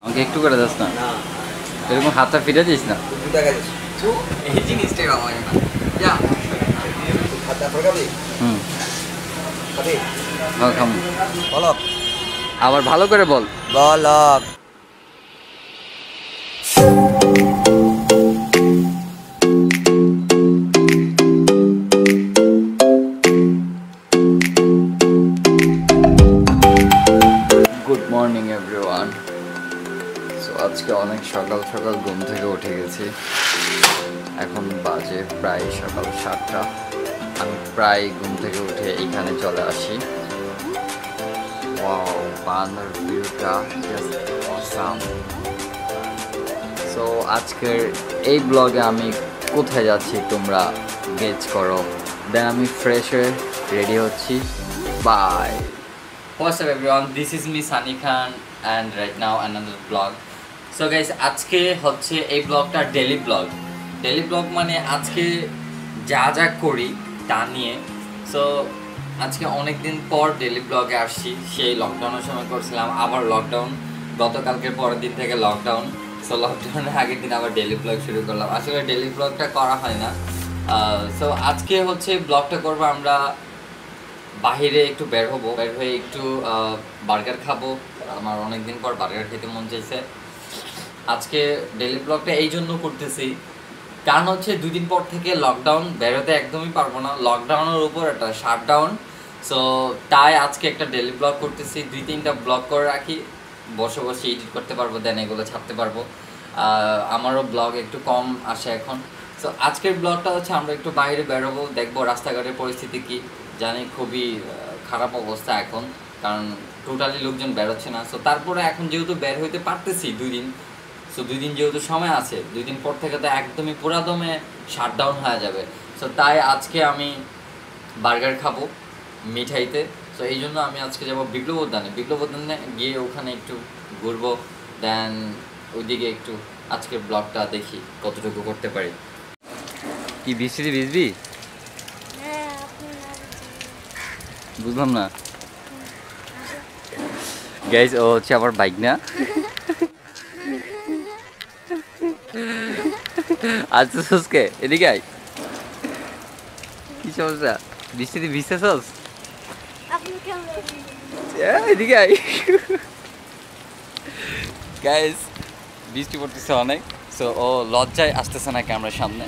আমাকে একটু করে দাস না, এরকম হাতটা ফিরে দিস না। এই জিনিসটাই ভালো লাগে না। যা হুম খাম। বলক আবার ভালো করে বল। বলক গুড মর্নিং এভরিওয়ান। সো আজকে অনেক সকাল সকাল ঘুম থেকে উঠে গেছি। এখন বাজে প্রায় সকাল 7টা। আমি প্রায় ঘুম থেকে উঠে এইখানে চলে আসি। ওয়াও, বান্দর ভিউটা জাস্ট অসাম। সো আজকের এই ব্লগে আমি কোথায় যাচ্ছি তোমরা গেস করো। দেন আমি ফ্রেশ হয়ে রেডি হচ্ছি। By. What's up everyone, this is me Sunny Khan and right now another vlog. So guys, আজকে হচ্ছে এই ব্লগটা ডেইলি ব্লগ মানে আজকে যা যা করি তা নিয়ে। সো আজকে অনেক দিন পর ডেইলি ব্লগে আসছি। সেই লকডাউনের সময় করছিলাম, আবার লকডাউন, গতকালকের পরের দিন থেকে লকডাউন। সো লকডাউনের আগের দিন আবার ডেইলি ব্লগ শুরু করলাম। আসলে ডেইলি ব্লগটা করা হয় না। সো আজকে হচ্ছে ব্লগটা করবো আমরা বাহিরে একটু বের হয়ে একটু বার্গার খাবো। আমার অনেকদিন পর বার্গার খেতে মন চাইছে। আজকে ডেইলি ব্লগটা এই জন্য করতেছি, কারণ হচ্ছে 2 দিন পর থেকে লকডাউন, বেরোতে একদমই পারবো না। লকডাউনের উপর একটা শাটডাউন। সো তাই আজকে একটা ডেইলি ব্লগ করতেছি। 2-3টা ব্লগ করে রাখি, বসে এডিট করতে পারবো, দেন এগুলো ছাড়তে পারবো। আমারও ব্লগ একটু কম আসে এখন। সো আজকের ব্লগটা হচ্ছে আমরা একটু বাইরে বেরোবো, দেখবো রাস্তাঘাটের পরিস্থিতি কী। জানি খুবই খারাপ অবস্থা এখন, কারণ টোটালি লোকজন বেরোচ্ছে না। সো তারপরে এখন যেহেতু বের হইতে পারতেছি 2 দিন, সো 2 দিন যেহেতু সময় আছে, 2 দিন পর থেকে তো একদমই পুরাদমে শাটডাউন হয়ে যাবে। সো তাই আজকে আমি বার্গার খাবো মিঠাইতে। সো এই জন্য আমি আজকে যাবো বিপ্লব উদ্যানে গিয়ে ওখানে একটু ঘুরবো, দেন ওইদিকে একটু আজকের ব্লগটা দেখি কতটুকু করতে পারি। কি বৃষ্টিতে ভিজবি? বুঝলাম না গাইজ, ও হচ্ছে আমার বাইক না। আচ্ছা সুস্কে এদিকে আয়। কি সমস্যা, বৃষ্টিতে ভিজতেছস? এদিকে আয় গাইজ, বৃষ্টি পড়তেছে অনেক। সো ও লজ্জায় আসতেছে না ক্যামেরার সামনে।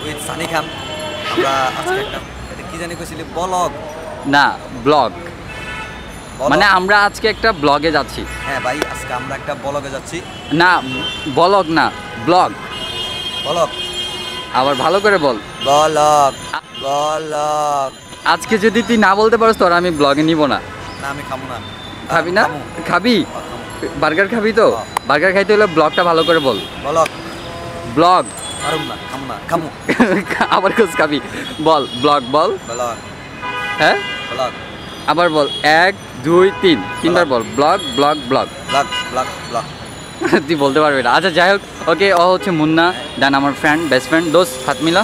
উইথ সানি খান। আমরা আজকে একটা এটা কি জানি কইছিলি, ব্লগ না ব্লগ, মানে আমরা আজকে একটা ব্লগে যাচ্ছি। হ্যাঁ ভাই, আজকে আমরা একটা ব্লগে যাচ্ছি। না ব্লগ না, ব্লগ। আবার ভালো করে বল। ব্লগ। আজকে যদি তুই না বলতে পারস তোর আমি ব্লগে নিব না। না আমি খাবো না। খাবি না? খাবি? বার্গার খাবি তো? বার্গার খাইতে হলে ব্লগটা ভালো করে বল। ব্লগ। খামু। আবার কোস খাবি, বল ব্লগ বল। হ্যাঁ আবার বল, 1 2 3 তিনবার বল। ব্লগ। তুই বলতে পারবি না। আচ্ছা যাই হোক, ওকে। ও হচ্ছে মুন্না, দেন আমার ফ্রেন্ড, বেস্ট ফ্রেন্ড, দোস্ত, হাত মিলা।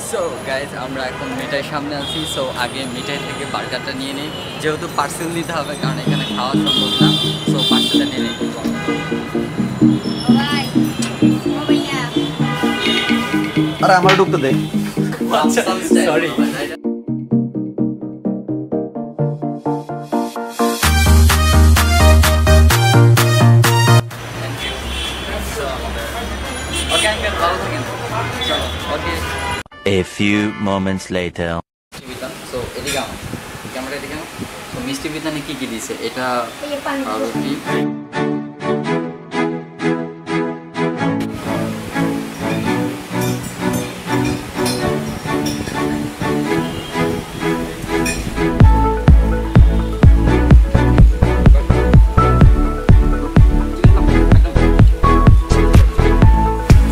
সো গাইজ, আমরা এখন মিঠাই সামনে আছি। সো আগে মিঠাই থেকে বার্গারটা নিয়ে নিই, যেহেতু পার্সেল নিতে হবে, কারণ এখানে খাওয়া সম্ভব না। সো পার্সেলটা নিয়ে নিই। আরে আমার ঢুকতে দে। সরি। আঙ্কেল ভালো থাকেন। চলো ওকে। A few moments later. So এদিকে আমার ক্যামেরা এদিকে আমার। তো মিষ্টি বিতানে কি কি দিছে? এটা এই যে পানি পাউরুটি,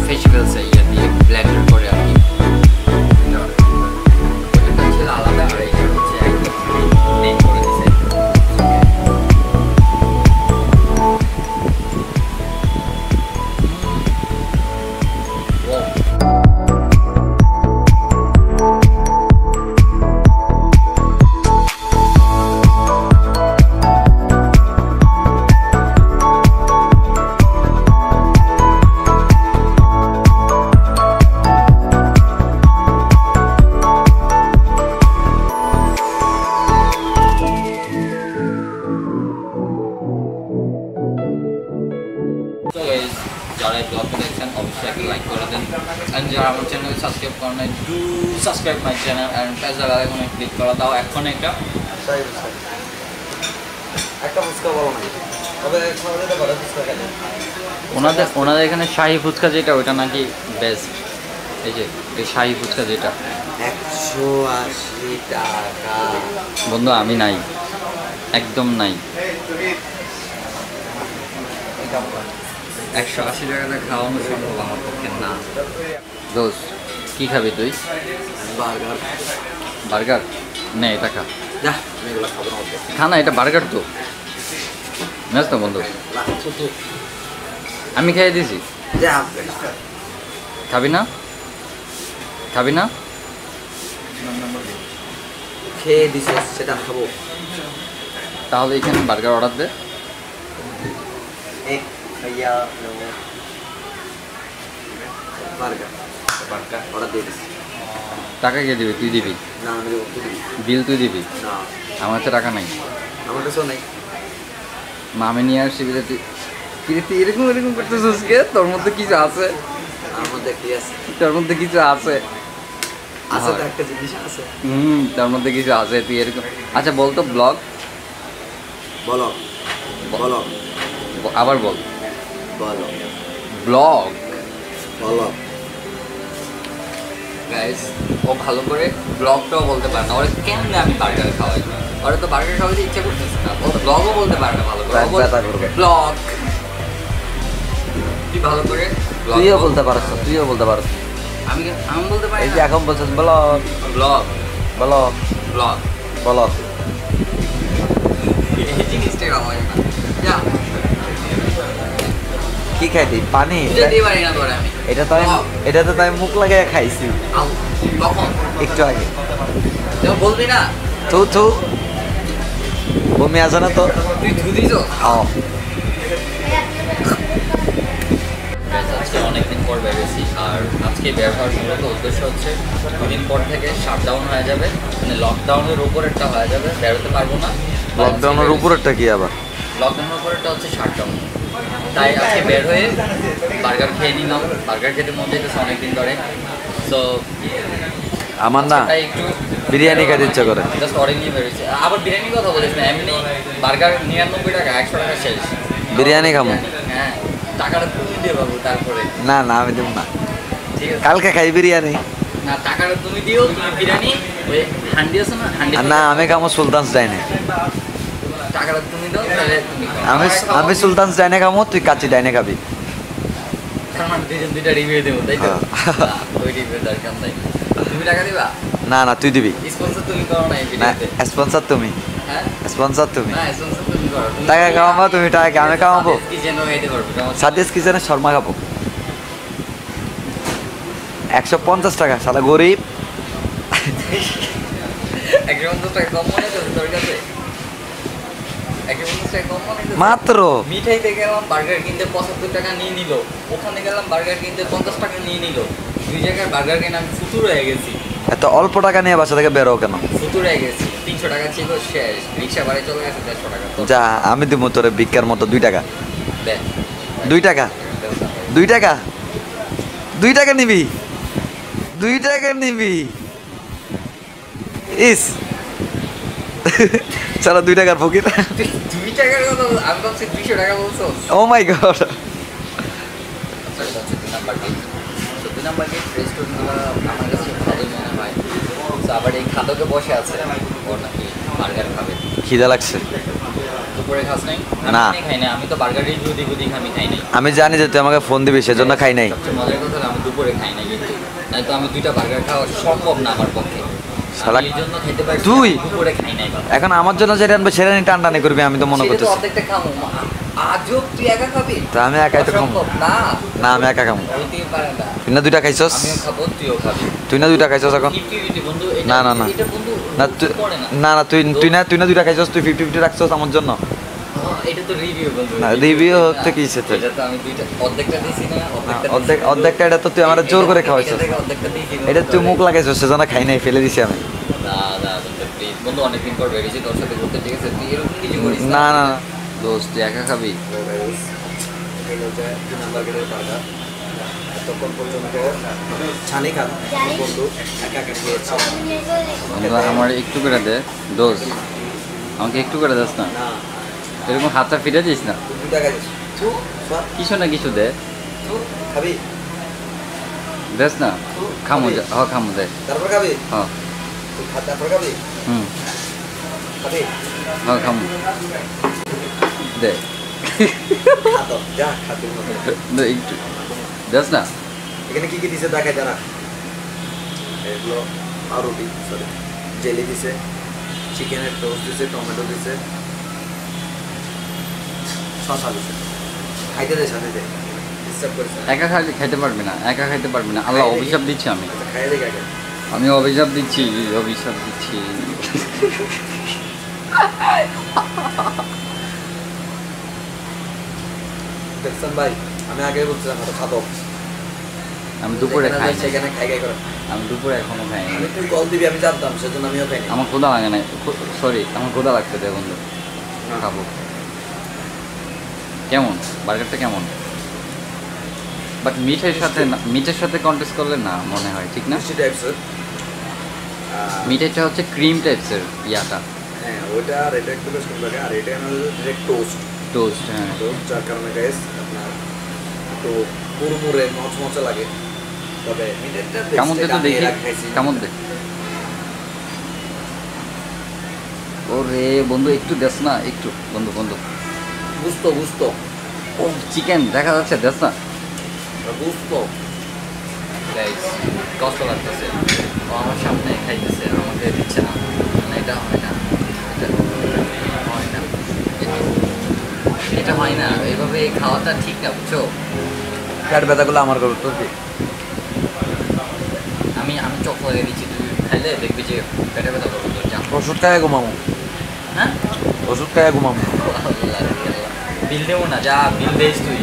ভেজিটেবলস ইয়ে দিয়ে ব্লেন্ডার করে আর কি। ওটা ছিল আলাদা, আর এইটা হচ্ছে একদম প্লেন করে দিছে। So guys, যারা এই ব্লগটা দেখছেন অবশ্যই একটা লাইক করে দেন, এন্ড যারা আমার চ্যানেল সাবস্ক্রাইব করেন নাই, do subscribe my channel and press the bell আইকনে ক্লিক করে দাও এখন একটা। একটা ফুচকা বলো না, তবে খাওয়া যেতে পারে ফুচকা খেলে। ওনাদের এখানে শাহি ফুচকা যেটা ওইটা নাকি বেস্ট। এই যে এই শাহি ফুচকা যেটা 180 টাকা। বন্ধু আমি নাই, একদম নাই। 180 টাকাটা খাওয়ানো সম্ভব আমার পক্ষে না। দোস্ত কি খাবি তুই? বার্গার। বার্গার? নে এটা খা। যা, আমি এগুলো খাবো না। খা না, এটা বার্গার তো। বুঝছ তো বন্ধু, আমি খেয়ে দিছি। যা, খাবি না? খাবি না? খেয়ে দিছে সেটা খাবো। তাহলে এখানে বার্গার অর্ডার দে। এক ভাইয়া বার্গার অর্ডার দিয়ে দিছি। টাকা কে দিবি? তুই দিবি? না, আমি দেবো, তুই দিবি। বিল তুই দিবি? না, আমার কাছে টাকা নাই। আমার কাছেও নেই। মামে নিয়ে আসছি বিলে তুই তুই এরকম এরকম করতেছিস কে? তোর মধ্যে কিছু আছে, আমার মধ্যে কি আছে? তোর মধ্যে কিছু আছে। আছে তো একটা জিনিস আছে। তার মধ্যে কিছু আছে, তুই এরকম। আচ্ছা বলতো ব্লগ, বলো বলো আবার বল। বলো ব্লগ। বলো। গাইস, ও ভালো করে ব্লগটাও বলতে পারে না। ওরা কেমনে আমি বার্গার খাওয়াই? ওরা তো বার্গার খাওয়াইতে ইচ্ছা করতেছে না। ও তো ব্লগও বলতে পারে না ভালো করে। ব্যথা করবে। ব্লগ। তুই ভালো করে vlog তুইও বল। বলতে পারছ, তুইও বলতে পারছ। আমি আমি বলতে পারি এই যে না। এখন বলছিস বলো ব্লগ বলো ব্লগ বলো। এই জিনিসটাই ভালো লাগে না। যা, কি খাইতি? পানি? যেতে পারি না তোরে আমি। এটা তো Vlog। এটা তো তাই মুখ লাগায় খাইছি আউ, কখন? একটু আগে। তুই বলবি না? থু থু, বমি আসে না তো? তুই ধুদিস? খাও। আজকে অনেকদিন পর বেরিয়েছি, আর আজকে বের হওয়ার মূলত উদ্দেশ্য হচ্ছে দুদিন পর থেকে শাটডাউন হয়ে যাবে, মানে লকডাউনের উপরেরটা হয়ে যাবে, বেরোতে পারবো না। লকডাউনের উপরেরটা কি আবার? লকডাউনের উপরেরটা হচ্ছে শাটডাউন। তাই আজকে বের হয়ে বার্গার খেয়ে নিলাম। বার্গার খেতে মন চাইতেছে অনেকদিন ধরে। সো আমার না তাই একটু বিরিয়ানি খাইতে ইচ্ছা করে। জাস্ট অর্ডার নিয়ে বেরোচ্ছে। আবার বিরিয়ানির কথা বলিস না, এমনি বার্গার 99 টাকা, 100 টাকা শেষ। বিরিয়ানি খাবো? হ্যাঁ, টাকাটা তুমি দিয়ে পাবো তারপরে। না না, আমি দেব না। ঠিক আছে, কালকে খাই বিরিয়ানি। না টাকাটা তুমি দিও, তুমি বিরিয়ানি ওই হান্ডি আছে না, হান্ডি আর না, আমি খাবো সুলতানস ডাইনে। টাকাটা তুমি দাও, তাহলে তুমি খাও। আমি আমার খাও। আমি সুলতানস ডাইনে খাবো, তুই কাচ্চি ডাইনে খাবি। তার মানে দুজন দুইটা রিভিউ দেবো, তাই তো? হ্যাঁ। না, ওই রিভিউ দরকার নাই। তুমি টাকা দিবা? না না, তুই দিবি। স্পন্সর তুমি করো না এই না, ভিডিওতে। স্পন্সর তুমি। হ্যাঁ, স্পন্সর তুমি। না স্পন্সর তুমি করো। তুমি টাকা খাওয়াবো, তুমি টাকা আমি খাওয়াবো। কি যেন খাইতে পারবো তোমার। সাদিস কিচেনে শর্মা খাবো 150 টাকা, সালা গরিব। 150 টাকা কম মনে হচ্ছে তোর কাছে? 150 টাকা কম মনে হচ্ছে? মাত্র মিঠাইতে গেলাম বার্গার কিনতে 75 টাকা নিয়ে নিল, ওখানে গেলাম বার্গার কিনতে 50 টাকা নিয়ে নিল। দুই জায়গায় বার্গার কিনে আমি ফুতুর হয়ে গেছি। এত অল্প টাকা নিয়ে বাসা থেকে বেরো কেন? ফুতুর হয়ে গেছি। 300 টাকা ছিল শেষ, রিক্সা ভাড়া চলে গেছে 150 টাকা। তো যা, আমি দিব তোরে ভিক্ষার মতো 2 টাকা। দে, 2 টাকা 2 টাকা 2 টাকা নিবি 2 টাকা নিবি ইস সারা 2 টাকার ফকির 2 টাকার কথা আমি ভাবছি 200 টাকা বলছো। ও মাই গড দুই নাম্বার গেট রেস্টুরেন্টগুলো আমার কাছে ভালোই মনে হয়। তো আবার এই খাদকে বসে আছে ওর নাকি বার্গার খাবে। খিদা লাগছে দুপুরে খাস নাই? না। আমি খাই না, আমি তো বার্গারই যদি গুদি আমি খাই নাই। আমি জানি যে তুই আমাকে ফোন দিবি সেজন্য খাই নাই সবচেয়ে মজার কথা হলো আমি দুপুরে খাই নাই, কিন্তু নয়তো আমি 2টা বার্গার খাওয়া সম্ভব না আমার পক্ষে। শালা, আমি এই জন্য খেতে পারি তুই? দুপুরে খাই নাই বাবা। এখন আমার জন্য যেটা আনবে সেটা নিয়ে টানটানি করবি আমি তো মনে সেটা তো করতেছি অর্ধেকটা খাবো। আজব তুই একা খাবি? তা আমি একাই তো খাবো অসম্ভব। না না আমি একা খাবো হইতেই পারে না। তুই না 2 টাকা খাইছস আমিও খাবো, তুইও খাবি। তুই না 2 টাকা খাইছস এখন 50-50 বন্ধু। না, না, না। এটা বন্ধু না তুই করে না। না না তুই না 2 টাকা খাইছস তুই 50-50 রাখছস আমার জন্য এটা তো রিভিউ বন্ধু। না, review তো কি সেটা? এটা তো আমি অর্ধেকটা দিছি না, অর্ধেকটা এটা তো তুই আমার জোর করে খাওয়াইছস অর্ধেকটা দিছি। এটা তুই মুখ লাগাইছস সেজন্য খাই নাই ফেলে দিছি আমি না না বন্ধু প্লিজ বন্ধু, অনেকদিন পর বেরিয়েছি তোর সাথে ঘুরতে, ঠিক আছে? তুই এরকম কিছু করিস না না দোস্ত, তুই একা খাবি? তখন পর্যন্ত ছানি খান বন্ধু একা একা খেয়েছে বন্ধু আমার একটু করে দে দোস্ত, আমাকে একটু করে দাস না, না এরকম হাতটা ফিরে দিস না। 2 টাকা দিস কিছু না কিছু দে, খাবি দেস না। খামো যা, হ খামো দে, তারপর খাবি হ তুই তারপর খাবি হুম খাবি হ খামো দে খা তো যা খাবি দে একটু দেস না। এখানে কি কি দিছে দেখাই জানা এগুলো পাউরুটি সরি জেলি দিছে চিকেনের টোস্ট দিছে টমেটো দিছে শসা দিছে খাইতে দে সাথে দে ডিস্টার্ব করিস না একা খাইতে পারবি না, একা খাইতে পারবি না। আল্লাহ অভিশাপ দিচ্ছি আমি, আচ্ছা, খাইয়ে দে আগে আমি অভিশাপ দিচ্ছি, অভিশাপ দিচ্ছি। দেখছেন ভাই আমি আগে বলছিলাম তো খাবো আমি দুপুরে যেখানে খাই যাই সেখানে খাই খাই করে আমি দুপুরে এখনো খাইনি। আমি তুই কল দিবি আমি জানতাম সেজন্য আমিও খাইনি আমার ক্ষুধা লাগে না, সরি আমার ক্ষুধা লাগছে দে বন্ধু, খাবো। কেমন বার্গারটা কেমন? বাট মিটের সাথে কন্টেস্ট করলে না মনে হয়, ঠিক না? মিষ্টি টাইপসের মিঠাইটা হচ্ছে ক্রিম টাইপসের ইয়াটা, হ্যাঁ ওইটা আর এটা একটু বেশ কম লাগে আর এটা আমার ডিরেক্ট টোস্ট টোস্ট। হ্যাঁ টোস্ট যার কারণে গাইস আপনার একটু মুড়মুড়ে মচমচে লাগে তবে মিটেরটা কেমন দে তো দেখি, কেমন দে। ওরে বন্ধু একটু দেস না, একটু বন্ধু বন্ধু। বুঝতো ও চিকেন দেখা যাচ্ছে, দেস না। বুঝতো গাইস কষ্ট লাগতেছে, ও আমার সামনে খাইতেছে আমাকে দিচ্ছে না, মানে এটা হয় না, এটা হয় না, এইভাবে খাওয়াটা ঠিক না, বুঝছো? পেট ব্যথাগুলো আমার করো তোর কি আমি চোখ লাগিয়ে দিচ্ছি, তুই খাইলে দেখবি যে পেটে ব্যথা করবো তোর, যা। ওষুধ খাইয়া ঘুমামো হ্যাঁ ওষুধ খাইয়া ঘুমামো বিল দেবো না, যা বিল দিস তুই।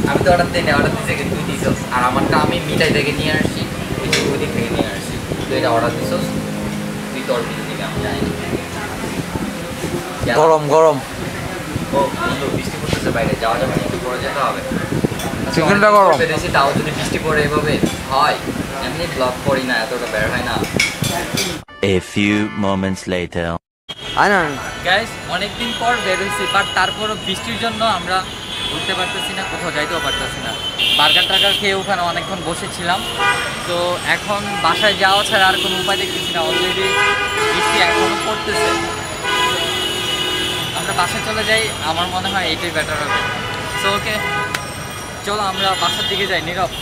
আমি তো অর্ডার দিই না, অর্ডার দিতে তুই দিছস, আর আমারটা আমি মিঠাই থেকে নিয়ে আসছি, ওই যে ওদিক থেকে নিয়ে আসছি, তুই এটা অর্ডার দিছস, তুই তোর বিল দিবি, আমি জানি না। যা। গরম গরম ও বন্ধু বৃষ্টি পড়তেছে বাইরে, যাওয়া যাবে না, একটু পরে যেতে হবে। চিকেনটা গরম পেরেছি, তাও যদি বৃষ্টি পড়ে এভাবে হয়, এমনি ব্লগ করি না, এতটা বের হয় না। A few moments later. আয় না গ্যাস অনেকদিন পর বের হয়েছি, বাট তারপরও বৃষ্টির জন্য আমরা ঘুরতে পারতেছি না, কোথাও যাইতেও পারতেছি না। বার্গার টার্গার খেয়ে ওখানে অনেকক্ষণ বসেছিলাম, তো এখন বাসায় যাওয়া ছাড়া আর কোনো উপায় দেখতেছি না। অলরেডি বৃষ্টি এখনও পড়তেছে, আমরা বাসায় চলে যাই, আমার মনে হয় এইটাই বেটার হবে। সো ওকে চলো আমরা বাসার দিকে যাই। নীরব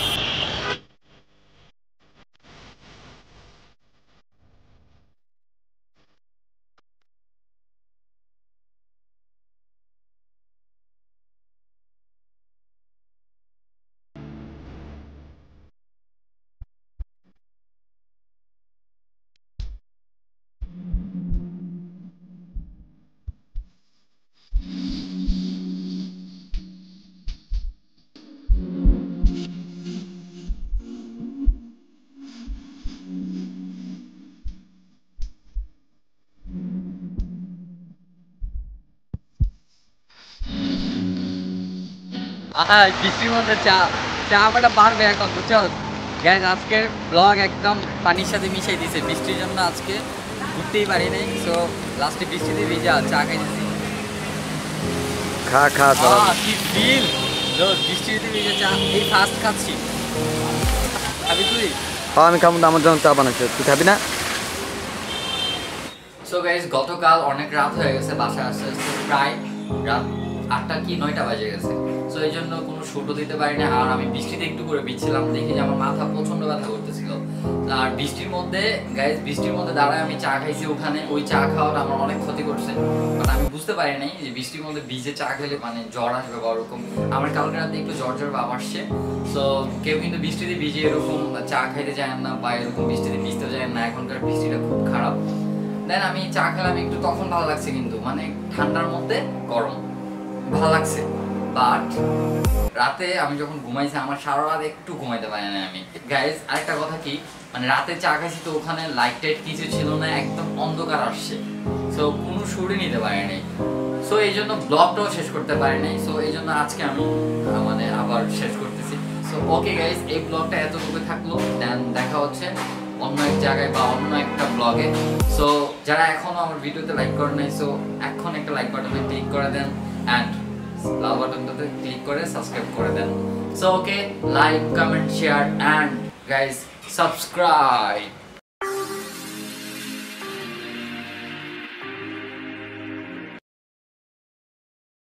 বৃষ্টির মধ্যে চা চাপাটা পারবে এখন বুঝছো গ্যাস আজকের ব্লগ একদম পানির সাথে মিশাই দিছে বৃষ্টির জন্য আজকে ঘুরতেই পারি নাই সো লাস্টে বৃষ্টিতে ভিজা চা খাইতেছি খা খা কি ফিল বৃষ্টিতে ভিজা চা এই ফার্স্ট খাচ্ছি খাবি তুই আমি খাবো না, আমার জন্য চা বানাচ্ছে, তুই খাবি না? সো গাইস গতকাল অনেক রাত হয়ে গেছে বাসায় আসতে আসতে প্রায় রাত 8টা কি 9টা বাজে গেছে সো এই জন্য কোনো শুটও দিতে পারি না আর আমি বৃষ্টিতে একটু করে ভিজছিলাম দেখি যে আমার মাথা প্রচন্ড ব্যথা করতেছিল আর বৃষ্টির মধ্যে গাইস বৃষ্টির মধ্যে দাঁড়ায় আমি চা খাইছি ওখানে ওই চা খাওয়াটা আমার অনেক ক্ষতি করছে বাট আমি বুঝতে পারি নাই যে বৃষ্টির মধ্যে ভিজে চা খেলে মানে জ্বর আসবে বা ওরকম আমার কালকে রাতে একটু জ্বর ভাব আসছে সো কেউ কিন্তু বৃষ্টিতে ভিজে এরকম চা খাইতে যায় না বা এরকম বৃষ্টিতে ভিজতে যায় না এখনকার বৃষ্টিটা খুব খারাপ দেন আমি চা খেলাম একটু তখন ভালো লাগছে কিন্তু মানে ঠান্ডার মধ্যে গরম ভালো লাগছে বাট রাতে আমি যখন ঘুমাইছি আমার সারা রাত একটু ঘুমাইতে পারি না আমি গাইজ আরেকটা কথা কি মানে রাতে চা খাইছি তো ওখানে লাইট টাইট কিছু ছিল না একদম অন্ধকার আসছে সো কোনো শুটই নিতে পারি নাই সো এই জন্য ব্লগটাও শেষ করতে পারি নাই সো এই জন্য আজকে আমি মানে আবার শেষ করতেছি সো ওকে গাইজ এই ব্লগটা এতটুকু থাকলো দেন দেখা হচ্ছে অন্য এক জায়গায় বা অন্য একটা ব্লগে সো যারা এখনো আমার ভিডিওতে লাইক করেন নাই সো এখন একটা লাইক বাটনে ক্লিক করে দেন অ্যান্ড লাল বাটনটাতে ক্লিক করে সাবস্ক্রাইব করে দেন so okay like comment share and guys subscribe